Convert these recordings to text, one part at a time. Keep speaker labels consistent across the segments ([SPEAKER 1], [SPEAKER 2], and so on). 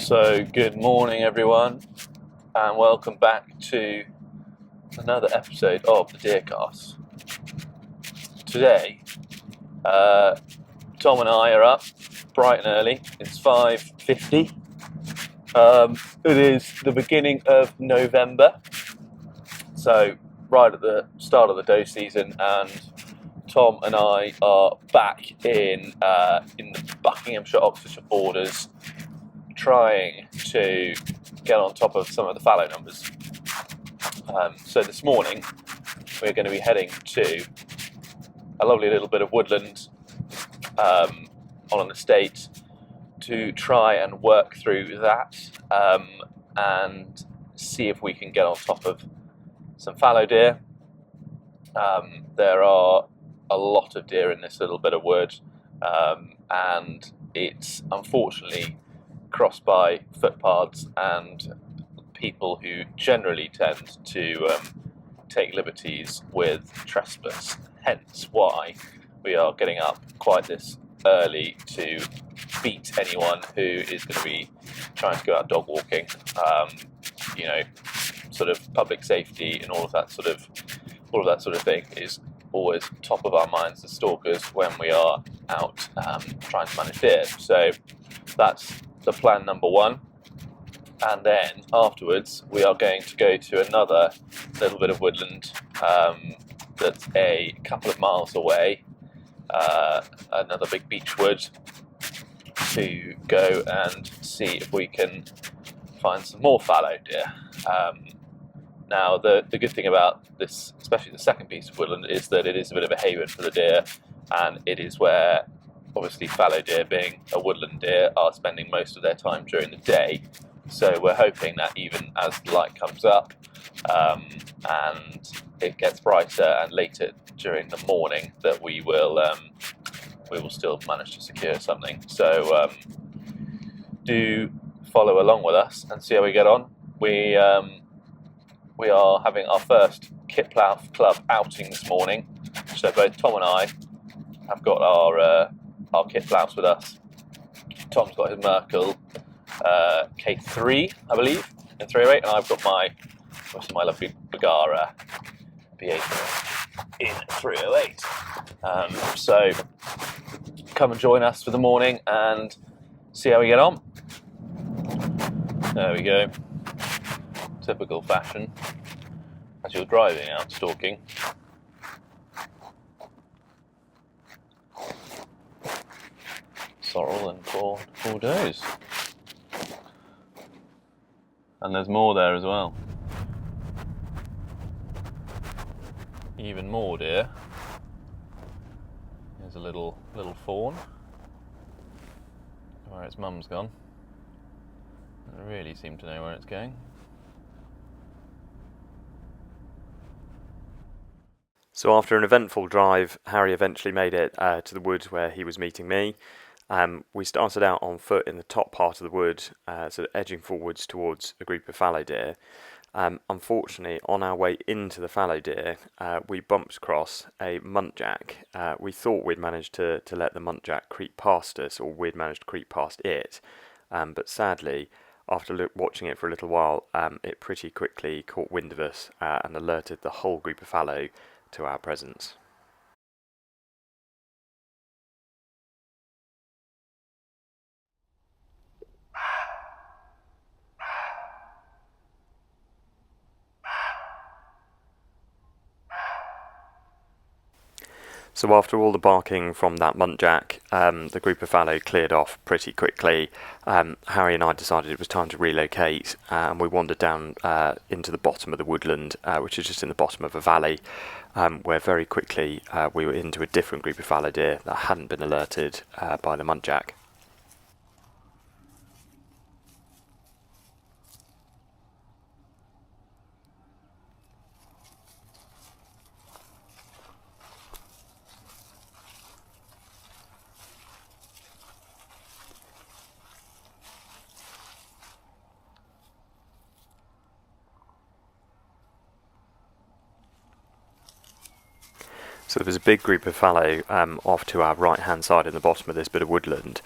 [SPEAKER 1] So good morning everyone, and welcome back to another episode of the Deercast. Today Tom and I are up bright and early. It's 5:50. It is the beginning of November, so right at the start of the doe season, and Tom and I are back in the Buckinghamshire Oxfordshire borders, trying to get on top of some of the fallow numbers. So this morning we're going to be heading to a lovely little bit of woodland on an estate to try and work through that and see if we can get on top of some fallow deer. There are a lot of deer in this little bit of wood, and it's unfortunately crossed by footpaths and people who generally tend to take liberties with trespass, hence why we are getting up quite this early to beat anyone who is going to be trying to go out dog walking. Sort of public safety and all of that sort of thing is always top of our minds as stalkers when we are out trying to manage deer. So that's the plan number one. And then afterwards we are going to go to another little bit of woodland that's a couple of miles away, another big beech wood, to go and see if we can find some more fallow deer. Now the good thing about this, especially the second piece of woodland, is that it is a bit of a haven for the deer, and it is where obviously fallow deer, being a woodland deer, are spending most of their time during the day. So we're hoping that even as the light comes up and it gets brighter and later during the morning, that we will still manage to secure something. So do follow along with us and see how we get on. We are having our first Kipplauf Club outing this morning, so both Tom and I have got our Kipplaufs with us. Tom's got his Merkel K3, I believe, in 308, and I've got my lovely Bergara BA13 in 308. So come and join us for the morning and see how we get on. There we go. Typical fashion as you're driving out stalking. Sorrel and four does. And there's more there as well. Even more deer. There's a little fawn. Where its mum's gone. Doesn't really seem to know where it's going.
[SPEAKER 2] So after an eventful drive, Harry eventually made it to the wood where he was meeting me. We started out on foot in the top part of the wood, sort of edging forwards towards a group of fallow deer. Unfortunately, on our way into the fallow deer, we bumped across a muntjac. We thought we'd managed to let the muntjac creep past us, or we'd managed to creep past it, but sadly, after watching it for a little while, it pretty quickly caught wind of us and alerted the whole group of fallow to our presence. So after all the barking from that muntjac, the group of fallow cleared off pretty quickly. Harry and I decided it was time to relocate, and we wandered down into the bottom of the woodland, which is just in the bottom of a valley, where very quickly we were into a different group of fallow deer that hadn't been alerted by the muntjac. So there was a big group of fallow off to our right hand side in the bottom of this bit of woodland,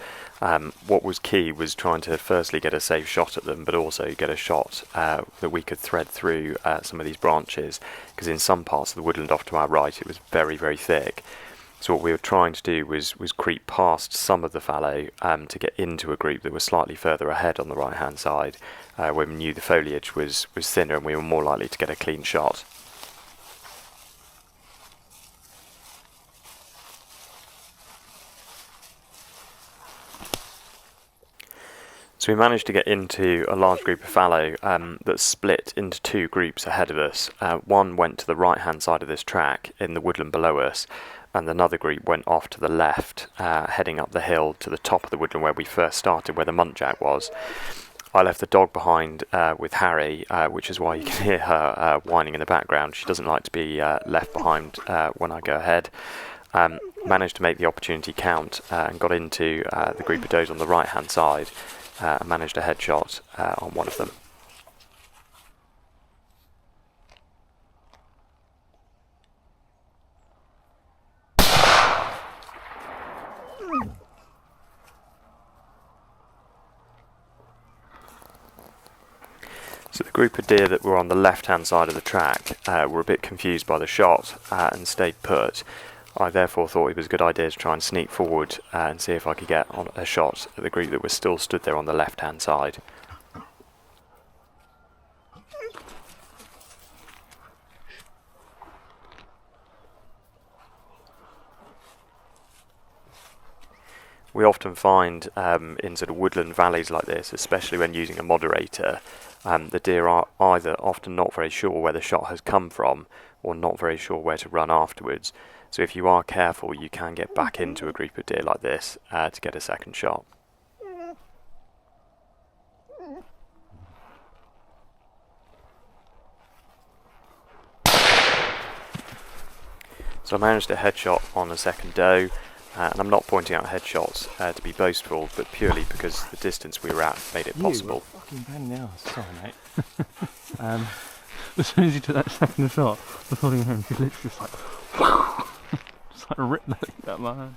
[SPEAKER 2] What was key was trying to firstly get a safe shot at them, but also get a shot that we could thread through some of these branches, because in some parts of the woodland off to our right it was very, very thick. So what we were trying to do was creep past some of the fallow to get into a group that was slightly further ahead on the right hand side, where we knew the foliage was thinner and we were more likely to get a clean shot. So we managed to get into a large group of fallow that split into two groups ahead of us. One went to the right hand side of this track in the woodland below us, and another group went off to the left, heading up the hill to the top of the woodland where we first started, where the muntjac was. I left the dog behind with Harry, which is why you can hear her whining in the background. She doesn't like to be left behind when I go ahead. Managed to make the opportunity count and got into the group of does on the right hand side. And managed a headshot on one of them. So the group of deer that were on the left hand side of the track were a bit confused by the shot and stayed put. I therefore thought it was a good idea to try and sneak forward and see if I could get on a shot at the group that was still stood there on the left hand side. We often find in sort of woodland valleys like this, especially when using a moderator, the deer are either often not very sure where the shot has come from or not very sure where to run afterwards. So if you are careful, you can get back into a group of deer like this to get a second shot. So I managed a headshot on a second doe, and I'm not pointing out headshots to be boastful, but purely because the distance we were at made it possible.
[SPEAKER 3] You were fucking pain in the arse. Sorry, mate. As soon as you took that second shot, I thought he was literally just like, just like ripped that thing out of my hand.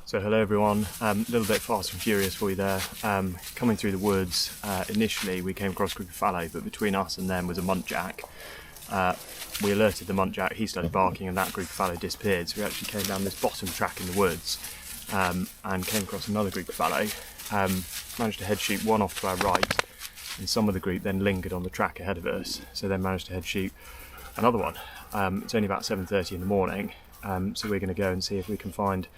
[SPEAKER 3] So hello everyone, a little bit fast and furious for you there. Coming through the woods, initially we came across a group of fallow, but between us and them was a muntjac. We alerted the muntjac, he started barking and that group of fallow disappeared. So we actually came down this bottom track in the woods and came across another group of fallow. Managed to head shoot one off to our right, and some of the group then lingered on the track ahead of us. So then managed to head shoot another one. It's only about 7:30 in the morning, so we're going to go and see if we can find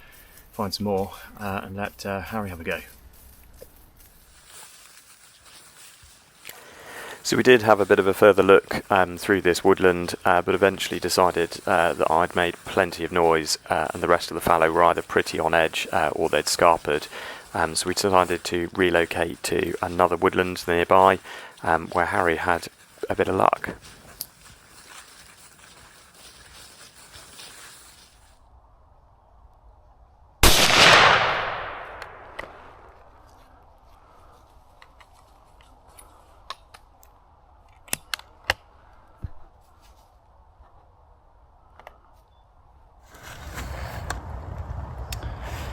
[SPEAKER 3] some more and let Harry have a go.
[SPEAKER 2] So we did have a bit of a further look through this woodland, but eventually decided that I'd made plenty of noise and the rest of the fallow were either pretty on edge or they'd scarpered. So we decided to relocate to another woodland nearby where Harry had a bit of luck.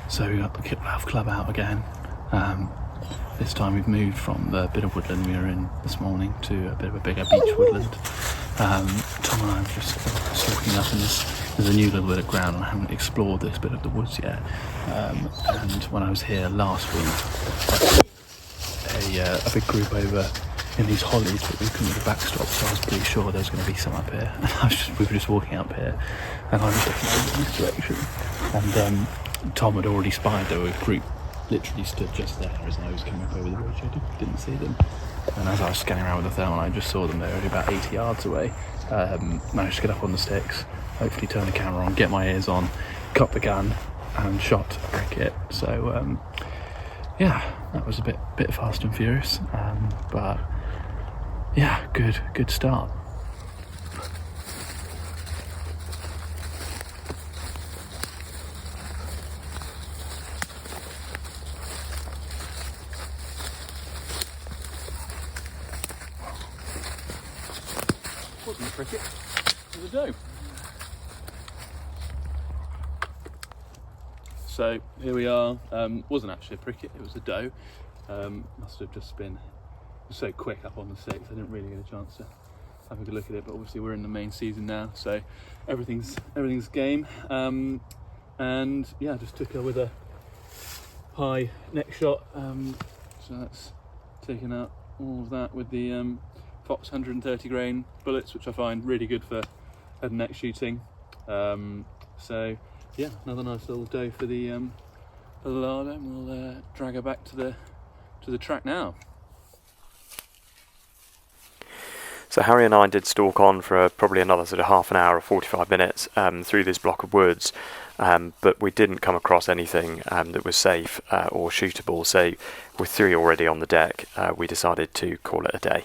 [SPEAKER 3] So we got the Kipplauf club out again. This time we've moved from the bit of woodland we were in this morning to a bit of a bigger beach woodland. Tom and I are just looking up, and there's a new little bit of ground, and I haven't explored this bit of the woods yet. And when I was here last week, a big group over in these hollies, but we couldn't get a backstop, so I was pretty sure there was going to be some up here. And we were just walking up here, and I was looking over in this direction, and Tom had already spied there was a group literally stood just there as I was coming up over the ridge. I didn't see them, and as I was scanning around with the thermal, I just saw them. They were only about 80 yards away. Managed to get up on the sticks, hopefully turn the camera on, get my ears on, cut the gun and shot a cricket. So yeah, that was a bit fast and furious, but yeah, good start. cricket, it was a doe. So here we are. Wasn't actually a pricket, it was a doe. Must have just been so quick up on the 6th, I didn't really get a chance to have a good look at it, but obviously we're in the main season now, so everything's game. And yeah, I just took her with a high neck shot, so that's taken out all of that with the Fox 130 grain bullets, which I find really good for head and neck shooting. So yeah, another nice little doe for the larder, and we'll drag her back to the track now.
[SPEAKER 2] So Harry and I did stalk on for probably another sort of half an hour or 45 minutes through this block of woods, but we didn't come across anything that was safe or shootable. So with 3 already on the deck, we decided to call it a day.